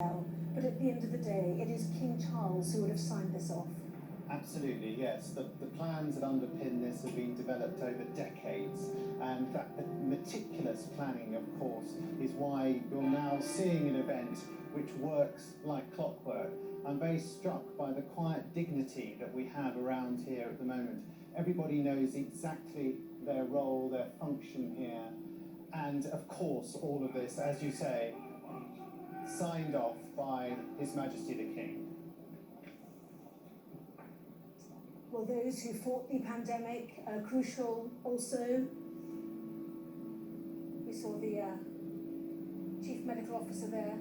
But at the end of the day, it is King Charles who would have signed this off. Absolutely, yes. The plans that underpin this have been developed over decades, and in fact the meticulous planning, of course, is why you're now seeing an event which works like clockwork. I'm very struck by the quiet dignity that we have around here at the moment. Everybody knows exactly their role, their function here, and of course all of this, as you say, signed off by His Majesty the King. Well, those who fought the pandemic are crucial also. We saw the Chief Medical Officer there,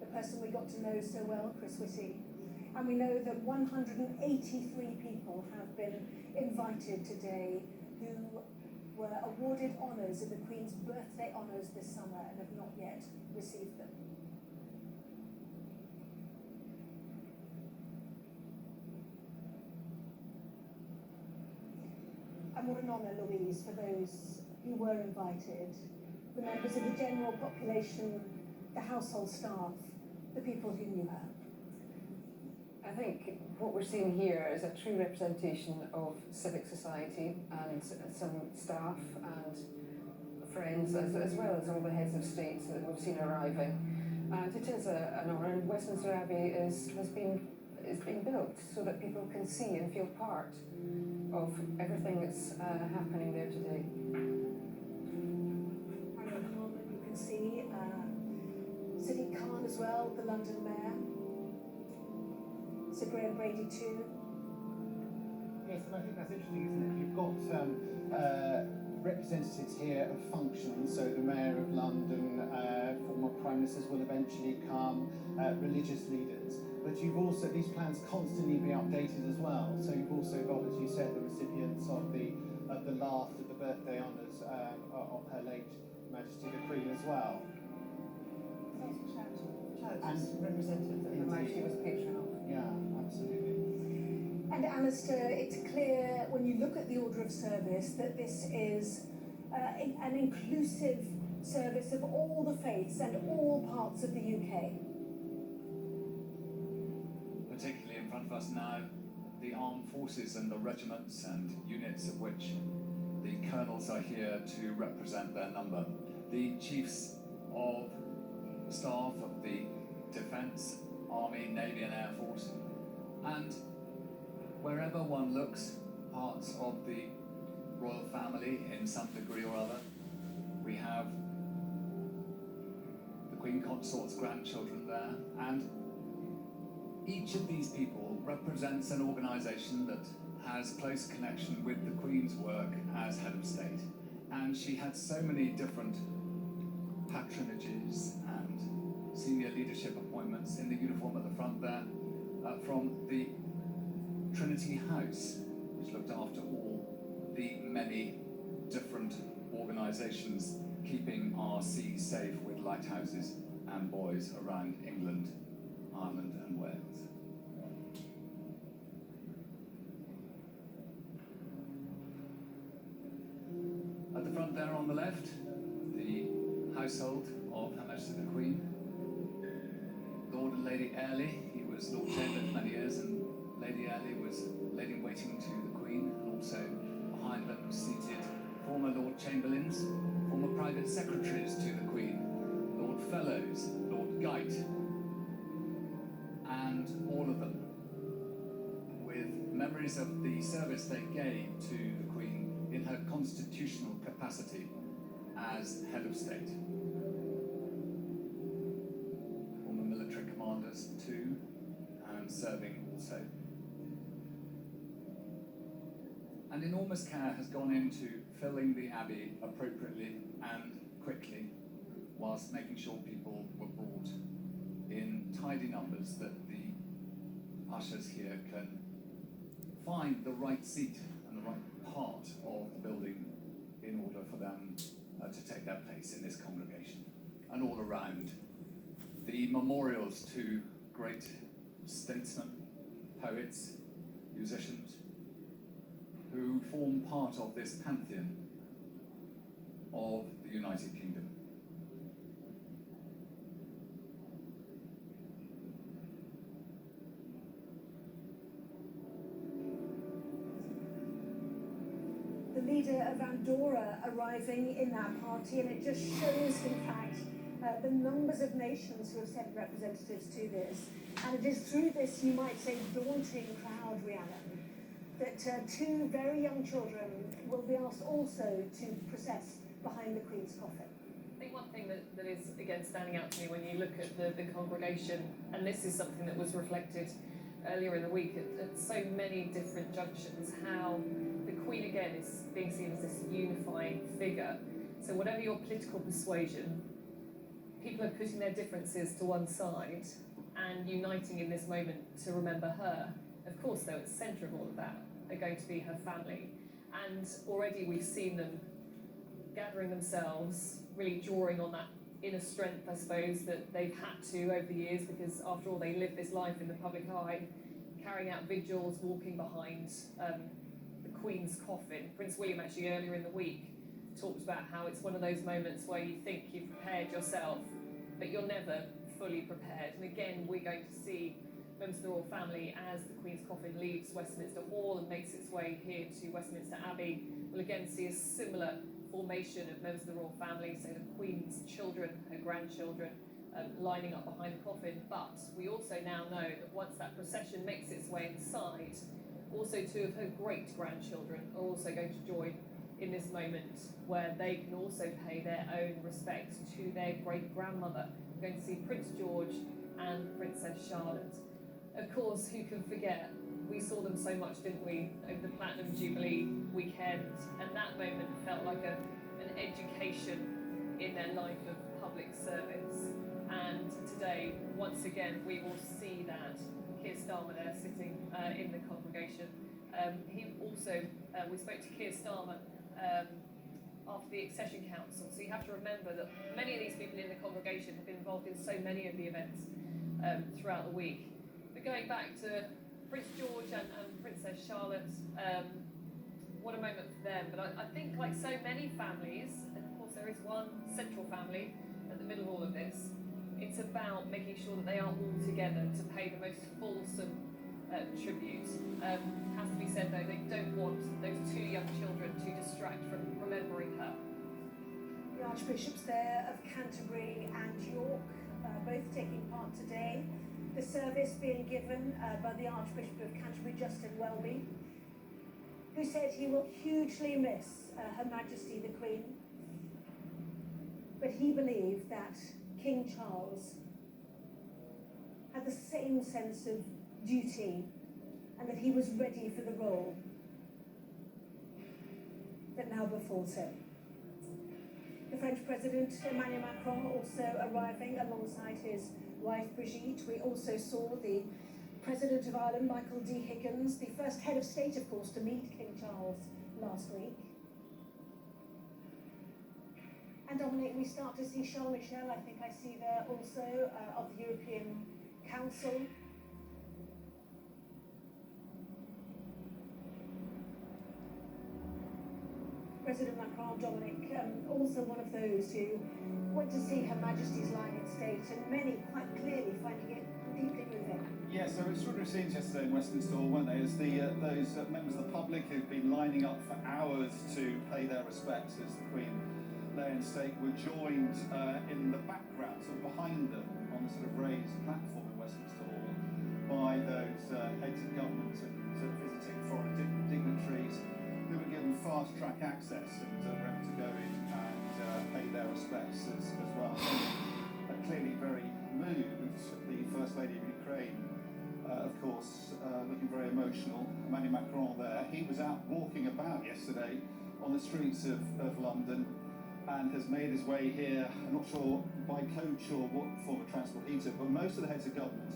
the person we got to know so well, Chris Whitty. And we know that 183 people have been invited today who were awarded honours in the Queen's birthday honours this summer and have not yet received them. And what an honour, Louise, for those who were invited, the members of the general population, the household staff, the people who knew her. I think what we're seeing here is a true representation of civic society and some staff and friends, as well as all the heads of states that we've seen arriving. And it is an honour, and Westminster Abbey is being built so that people can see and feel part of everything that's happening there today. And at the moment you can see Sadiq Khan as well, the London Mayor. Sir Graham Brady too. Yes, and I think that's interesting, isn't it? You've got representatives here of functions, so the Mayor of London, former Prime Ministers will eventually come, religious leaders. But you've also, these plans constantly be updated as well. So you've also got, as you said, the recipients of the last of the birthday honours of Her late Majesty the Queen as well. And representative that Her Majesty was patron of. Yeah, absolutely. And Alistair, it's clear when you look at the order of service that this is an inclusive service of all the faiths and all parts of the UK. Particularly in front of us now, the armed forces and the regiments and units of which the colonels are here to represent their number. The chiefs of staff of the Defence, Army, Navy and Air Force, and wherever one looks, parts of the royal family in some degree or other. We have the Queen Consort's grandchildren there, and each of these people represents an organisation that has close connection with the Queen's work as head of state. And she had so many different patronages and senior leadership appointments in the uniform at the front there, from the Trinity House, which looked after all the many different organisations keeping our seas safe with lighthouses and buoys around England, Ireland and Wales. At the front there on the left, the household of Her Majesty the Queen. Lord and Lady Airlie, he was Lord Chamberlain for many years, and Lady Airlie was lady-in-waiting to the Queen, and also behind them seated former Lord Chamberlains, former private secretaries to the Queen, Lord Fellows, Lord Geit, and all of them with memories of the service they gave to the Queen in her constitutional capacity as head of state. Former military commanders too, and serving also. And enormous care has gone into filling the Abbey appropriately and quickly, whilst making sure people were brought in tidy numbers that the ushers here can find the right seat and the right part of the building in order for them to take their place in this congregation. And all around, the memorials to great statesmen, poets, musicians, who form part of this pantheon of the United Kingdom. leader of Andorra arriving in that party, and it just shows, in fact, the numbers of nations who have sent representatives to this. And it is through this, you might say, daunting crowd, Rhiannon, that two very young children will be asked also to process behind the Queen's coffin. I think one thing that is, again, standing out to me when you look at the congregation, and this is something that was reflected earlier in the week at so many different junctions, how the Queen, again, is being seen as this unifying figure. So whatever your political persuasion, people are putting their differences to one side and uniting in this moment to remember her. Of course, though, at the centre of all of that are going to be her family. And already we've seen them gathering themselves, really drawing on that inner strength, I suppose, that they've had to over the years, because after all, they live this life in the public eye, carrying out vigils, walking behind the Queen's coffin. Prince William, actually, earlier in the week, talked about how it's one of those moments where you think you've prepared yourself, but you're never fully prepared. And again, we're going to see members of the royal family as the Queen's coffin leaves Westminster Hall and makes its way here to Westminster Abbey. We'll again see a similar formation of members of the royal family, so the Queen's children, her grandchildren, lining up behind the coffin. But we also now know that once that procession makes its way inside, also two of her great-grandchildren are also going to join in this moment, where they can also pay their own respect to their great-grandmother. We're going to see Prince George and Princess Charlotte. Of course, who can forget? We saw them so much, didn't we, over the Platinum Jubilee weekend, and that moment felt like an education in their life of public service. And today, once again, we will see that. Keir Starmer there sitting in the congregation. He also, we spoke to Keir Starmer after the Accession Council, so you have to remember that many of these people in the congregation have been involved in so many of the events throughout the week. But going back to Prince George and Princess Charlotte, what a moment for them. But I think, like so many families, and of course there is one central family at the middle of all of this, it's about making sure that they are all together to pay the most fulsome tribute. Has to be said though, they don't want those two young children to distract from remembering her. The Archbishops there of Canterbury and York, both taking part today. The service being given by the Archbishop of Canterbury, Justin Welby, who said he will hugely miss Her Majesty the Queen, but he believed that King Charles had the same sense of duty and that he was ready for the role that now befalls him. The French President Emmanuel Macron also arriving alongside his wife Brigitte. We also saw the President of Ireland, Michael D. Higgins, the first head of state, of course, to meet King Charles last week. And Dominic, we start to see Charles Michel, I think I see there also, of the European Council. President Macron, Dominic, also one of those who went to see Her Majesty's lying in state, and many quite clearly finding it deeply moving. Yes, there were extraordinary scenes yesterday in Westminster Hall, weren't they, as those members of the public who've been lining up for hours to pay their respects as the Queen lay in state were joined in the background, sort of behind them, on the sort of raised platform in Westminster Hall, by those heads of government and visiting foreign dignitaries who were given fast-track access and were able to go in and pay their respects as well. Clearly very moved. The First Lady of Ukraine, of course, looking very emotional. Emmanuel Macron there. He was out walking about yesterday on the streets of London and has made his way here. I'm not sure by coach or what form of transport he took, but most of the heads of government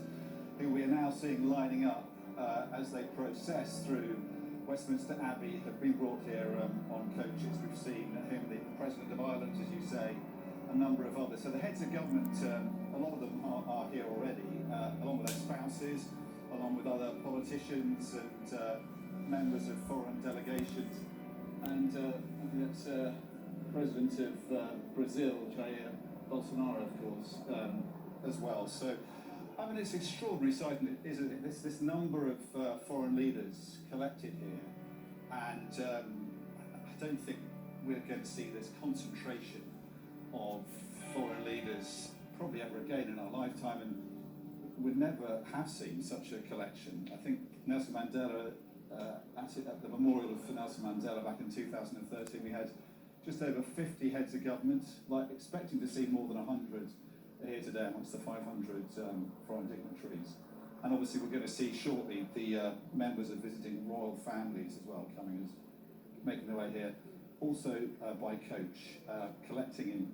who we are now seeing lining up as they process through Westminster Abbey have been brought here on coaches. We've seen him, the President of Ireland, as you say, a number of others. So the heads of government, a lot of them are here already, along with their spouses, along with other politicians and members of foreign delegations. And I think that's President of Brazil, Jair Bolsonaro, of course, as well. So I mean, it's extraordinary sight, isn't it? This number of foreign leaders collected here, and don't think we're going to see this concentration of foreign leaders probably ever again in our lifetime, and we'd never have seen such a collection. I think Nelson Mandela, at the memorial for Nelson Mandela back in 2013, we had just over 50 heads of government, like expecting to see more than 100 here today amongst the 500 foreign dignitaries. And obviously we're going to see shortly the members of visiting royal families as well coming, making their way here. Also by coach, collecting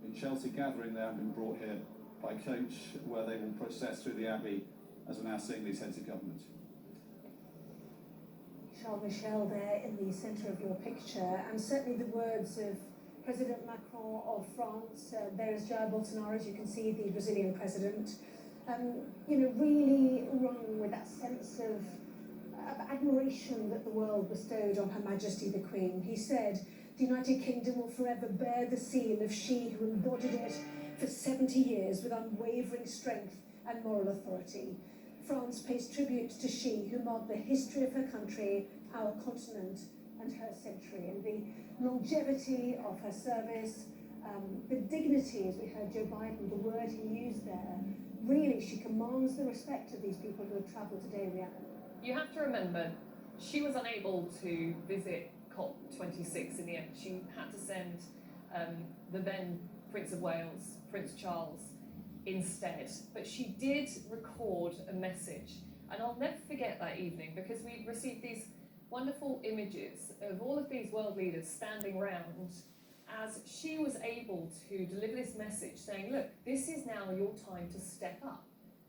in Chelsea, gathering there and being brought here by coach, where they will process through the Abbey as we're now seeing these heads of government. Charles Michel there in the centre of your picture, and certainly the words of President Macron of France, there is Jair Bolsonaro, as you can see, the Brazilian president, really rung with that sense of admiration that the world bestowed on Her Majesty the Queen. He said, "The United Kingdom will forever bear the seal of she who embodied it for 70 years with unwavering strength and moral authority. France pays tribute to she who marked the history of her country, our continent, and her century." And the longevity of her service, the dignity, as we heard Joe Biden, the word he used there, really she commands the respect of these people who have travelled today, Rhiannon. You have to remember, she was unable to visit COP26 in the end. She had to send the then Prince of Wales, Prince Charles, instead. But she did record a message, and I'll never forget that evening, because we received these wonderful images of all of these world leaders standing round as she was able to deliver this message saying, look, this is now your time to step up.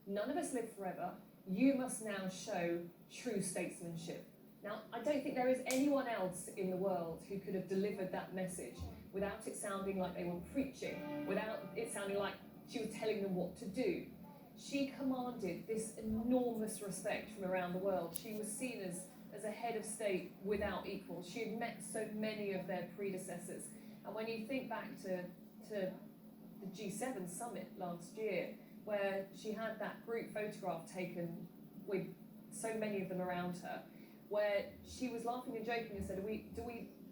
None of us live forever. You must now show true statesmanship. Now, I don't think there is anyone else in the world who could have delivered that message without it sounding like they were preaching, without it sounding like she was telling them what to do. She commanded this enormous respect from around the world. She was seen as a head of state without equal. She had met so many of their predecessors. And when you think back to the G7 summit last year, where she had that group photograph taken with so many of them around her, where she was laughing and joking and said,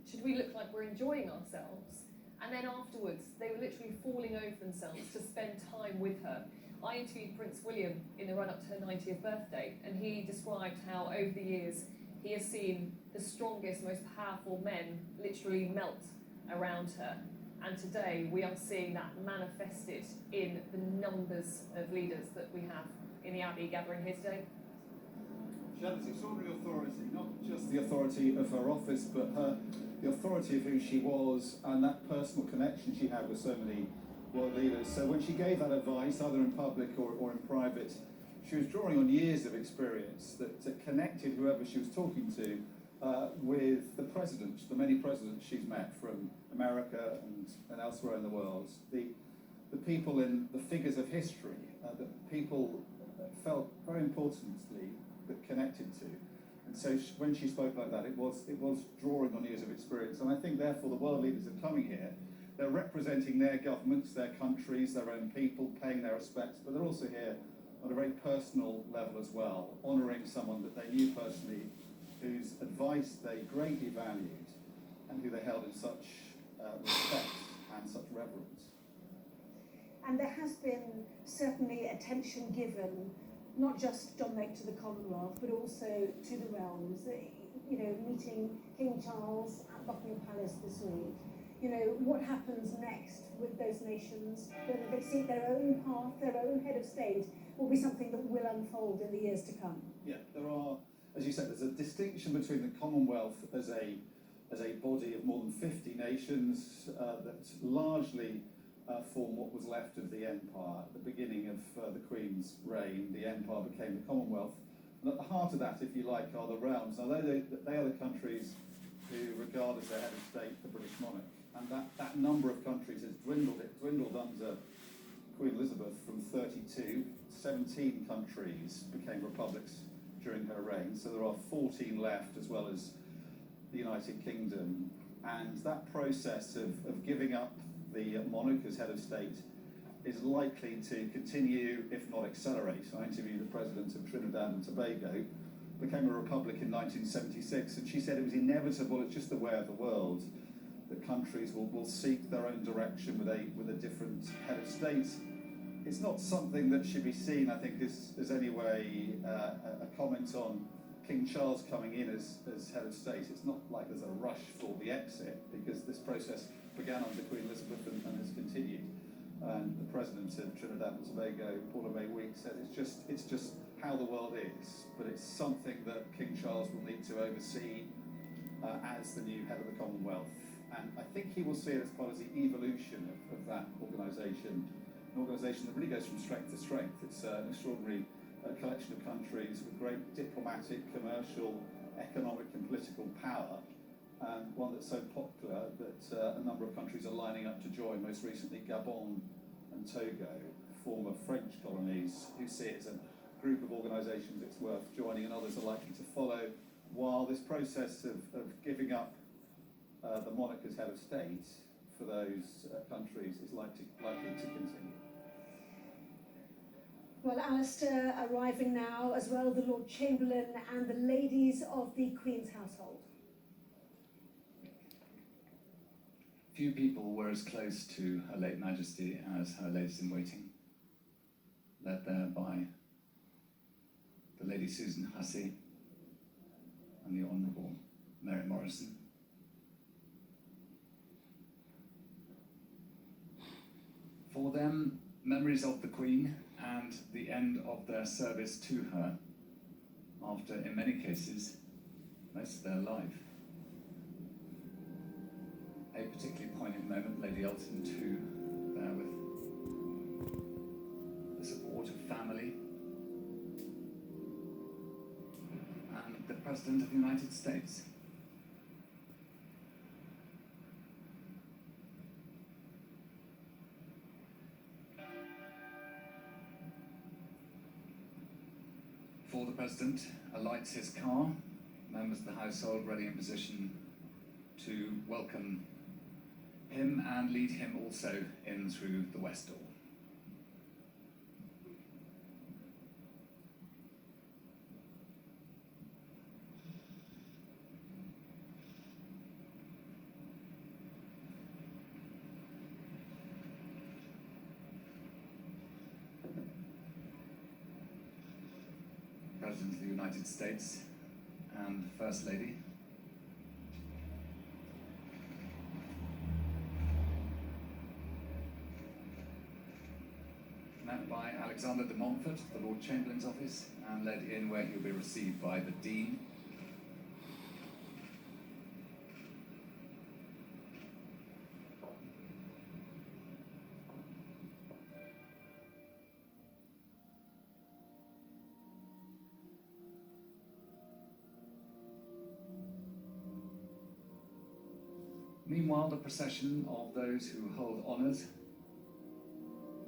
should we look like we're enjoying ourselves? And then afterwards, they were literally falling over themselves to spend time with her. I interviewed Prince William in the run-up to her 90th birthday, and he described how over the years he has seen the strongest, most powerful men literally melt around her. And today we are seeing that manifested in the numbers of leaders that we have in the Abbey gathering here today. She had this extraordinary authority, not just the authority of her office, but the authority of who she was and that personal connection she had with so many world leaders. So when she gave that advice, either in public or in private, she was drawing on years of experience that connected whoever she was talking to with the presidents, the many presidents she's met from America and elsewhere in the world, the people in the figures of history that people felt very importantly that connected to. And so when she spoke like that, it was drawing on years of experience. And I think therefore the world leaders are coming here, they're representing their governments, their countries, their own people, paying their respects, but they're also here on a very personal level as well, honouring someone that they knew personally, whose advice they greatly valued, and who they held in such respect and such reverence. And there has been certainly attention given, not just, Dominic, to the Commonwealth, but also to the realms. Meeting King Charles at Buckingham Palace this week. What happens next with those nations, whether they seek their own path, their own head of state, will be something that will unfold in the years to come. Yeah, there are, as you said, there's a distinction between the Commonwealth as a body of more than 50 nations that largely form what was left of the empire. At the beginning of the Queen's reign, the empire became the Commonwealth. And at the heart of that, if you like, are the realms. Now, they are the countries who regard as their head of state the British monarch. And that number of countries has dwindled. It dwindled under Queen Elizabeth from 32. 17 countries became republics during her reign. So there are 14 left, as well as the United Kingdom. And that process of giving up the monarch as head of state is likely to continue, if not accelerate. I interviewed the president of Trinidad and Tobago, became a republic in 1976, and she said it was inevitable, it's just the way of the world, that countries will seek their own direction with a different head of state. It's not something that should be seen, I think, as anyway a comment on King Charles coming in as head of state. It's not like there's a rush for the exit, because this process began under Queen Elizabeth and has continued. And the President of Trinidad and Tobago, Paula May Weeks, said it's just how the world is, but it's something that King Charles will need to oversee as the new head of the Commonwealth. And I think he will see it as part of the evolution of that organisation, an organisation that really goes from strength to strength. It's an extraordinary collection of countries with great diplomatic, commercial, economic and political power, and one that's so popular that a number of countries are lining up to join, most recently Gabon and Togo, former French colonies, who see it as a group of organisations it's worth joining, and others are likely to follow, while this process of giving up the monarch as head of state for those countries is likely to continue. Well, Alistair arriving now, as well the Lord Chamberlain and the ladies of the Queen's household. Few people were as close to Her late Majesty as her ladies in waiting, led there by the Lady Susan Hussey and the Honourable Mary Morrison. For them, memories of the Queen and the end of their service to her, after, in many cases, most of their life. A particularly poignant moment, Lady Elton too, there with the support of family and the President of the United States. For the President, alights his car, members of the household ready in position to welcome him and lead him also in through the west door. President of the United States and First Lady. Met by Alexander de Montfort, the Lord Chamberlain's office, and led in where he'll be received by the Dean. Meanwhile, the procession of those who hold honours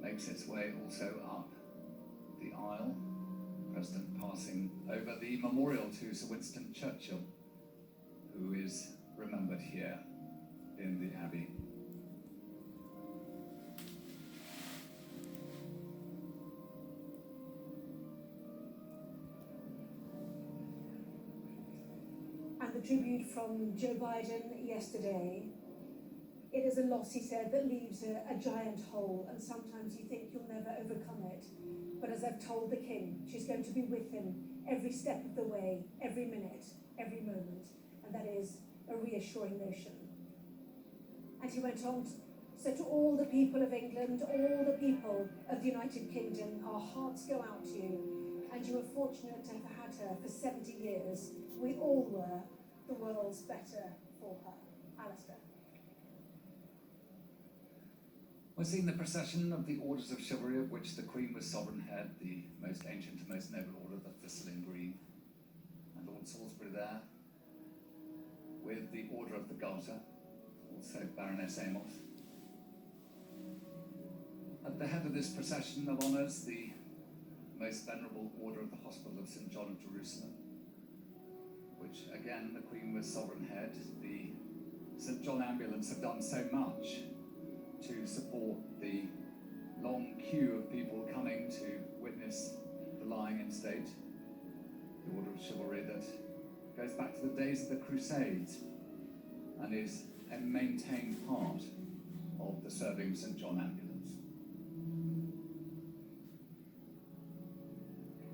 makes its way also up the aisle, President passing over the memorial to Sir Winston Churchill, who is remembered here in the Abbey. And the tribute from Joe Biden yesterday. It is a loss, he said, that leaves a giant hole, and sometimes you think you'll never overcome it. But as I've told the King, she's going to be with him every step of the way, every minute, every moment, and that is a reassuring notion. And he went on, so to all the people of England, all the people of the United Kingdom, our hearts go out to you, and you were fortunate to have had her for 70 years. We all were. The world's better for her. Alistair. We're seeing the procession of the Orders of Chivalry, of which the Queen was sovereign head, the most ancient and most noble order, the Thistle in Green, and Lord Salisbury there, with the Order of the Garter, also Baroness Amos. At the head of this procession of honours, the most venerable Order of the Hospital of St. John of Jerusalem, which again the Queen was sovereign head. The St. John Ambulance have done so much to support the long queue of people coming to witness the lying in state. the Order of Chivalry that goes back to the days of the Crusades and is a maintained part of the Serving St John Ambulance.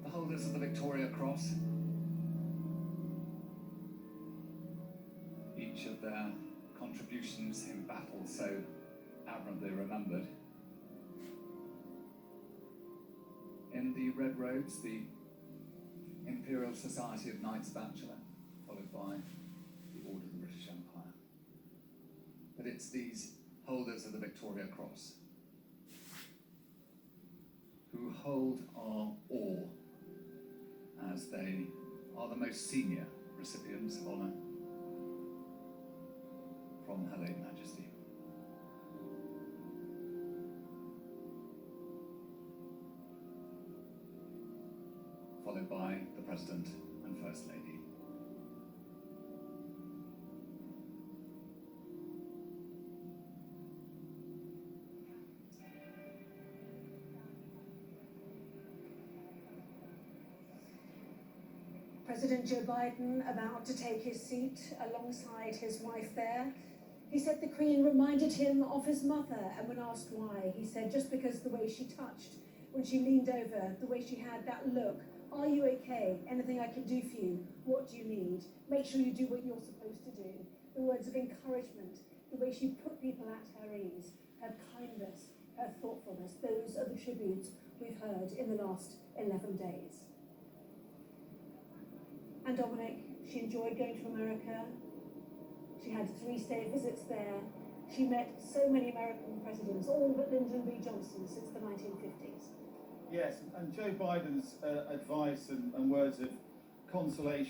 The holders of the Victoria Cross, each of their contributions in battle so admirably remembered. In the Red Robes, the Imperial Society of Knights Bachelor, followed by the Order of the British Empire. But it's these holders of the Victoria Cross who hold our awe as they are the most senior recipients of honour from Her late Majesty. Followed by the President and First Lady. President Joe Biden about to take his seat alongside his wife there. He said the Queen reminded him of his mother, and when asked why, he said just because the way she touched, when she leaned over, the way she had that look. Are you okay? Anything I can do for you? What do you need? Make sure you do what you're supposed to do. The words of encouragement, the way she put people at her ease, her kindness, her thoughtfulness, those are the tributes we've heard in the last 11 days. And Dominic, she enjoyed going to America. She had 3 state visits there. She met so many American presidents, all but Lyndon B. Johnson since the 1950s. Yes, and Joe Biden's advice and words of consolation